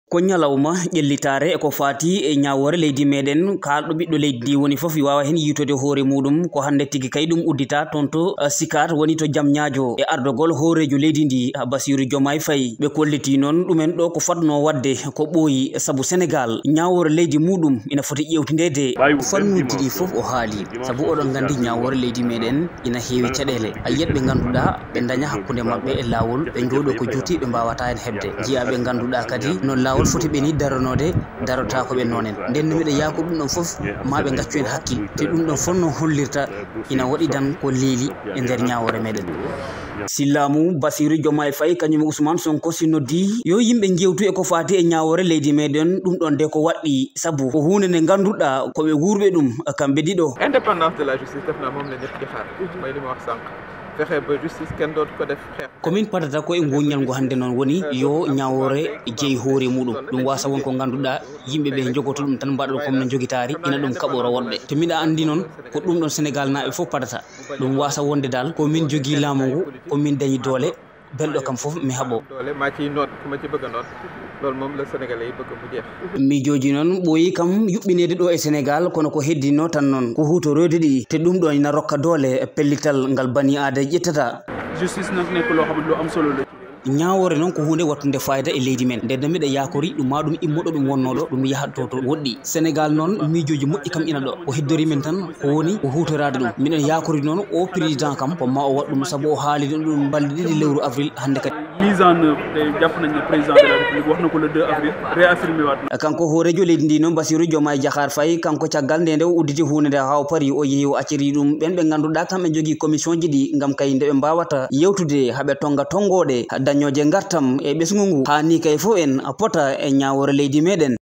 ko nyalawma ƴellitare ko fati e ñawore leydi meɗen kalɗo ɓiɗɗo leydi ndi woni foof wawa hen yitode hoore muɗum ko hande tigui kay ɗum uddita toon to sikat woni to Diamniadio e ardogol hoorejo leydi ndi Bassirou Diomaye Faye ɓe kolliti noon ɗumen ɗo ko fatno wadde ko ɓooyi saabu Sénégal ñawore leydi muɗum ina foti ƴewtidede fannuji ɗi foof o haali saabu oɗon gandi ñawore leydi meɗen ina heewi caɗele a yiyat ɓe ganduɗa ɓe daña hakkude mabɓe e lawol ɓe jooɗo ko juuti ɓe mbawata hen hebde jiya ɓe ganduɗa kadi no lawol foti ɓe ni daranode darata ko ɓe nonen nden miɗa yaako ɗum ɗon foof ma ɓe gaccu en hakkil te ɗum ɗon fonno hollirta ina waɗi dan ko leeli e nder ñawore meɗen sillamu Bassirou Diomaye Faye kañum Ousmane Sonko si noddi yo yimɓe jewtu e ko fati e ñawore leydi meɗen ɗum ɗon de ko waɗɗi saabu ko hunde nde ganduɗa koɓe wurɓe ɗum kamɓe ɗiɗo indépendance de la justice def na moom la ñëpp di xaar may li ma wax sànq fexe ba justice kenn dootu ko def xeex komin padata ko e goññal ngo hande noon woni yo ñawore jeeyi hoore muɗum ɗum wasa won ko ganduɗa yimɓeɓe jogoto ɗum tan mbaɗa comme no jogitari ina ɗum kaɓoro wonɓe to miɗa andi noon ko ɗum ɗon Sénégal naɓe foof padata ɗum wasa wonde dal komin jogui laamu ngu komin dañi doole belɗo kam foof mi haɓo doole ma ciy noot ku ma ci bëgg a noot loolu moom la Sénégalais yi bëgg mu jeex miijoji noon ɓooyi kam yuɓɓinede ɗo e Sénégal kono ko heddino tan noon ko hutorode ɗi te ɗum ɗon ina rokka doole pellital ngal bani aada ƴettata justice nag nekk loo xam ne lu am solo la ñawore noon ko hunde wattude fayida e leydi men nden miɗa yakori ɗum ma ɗum immoɗo ɗum wonnoɗo ɗum yahat to woɗɗi Sénégal noon miijoji moƴƴi kam ina ɗo ko heddori men tan ko woni ko hutorade ɗum miɗen yakori noon o président kam ko ma o waɗ ɗum saabu o haali ɗum balɗe ɗiɗi lewru avril hande kadi mise en œuvre te jàpp nañ ne président de la république wax na ko le 2 avril réaffirmé waat kanko hoorejo leydi ndi noon Bassirou Diomaye Diakhar Faye kanko caggal nde o udditi hunde nde ha o paari o yeehi o acciri ɗum ɓen ɓe ganduɗa kamɓe jogui commission ji ɗi gam kay nde ɓe mbawata yewtude haaɓe tonga tongoɗe dañoje gartam e ɓesgu ngu hani kay fo en pota e ñawore leydi meɗen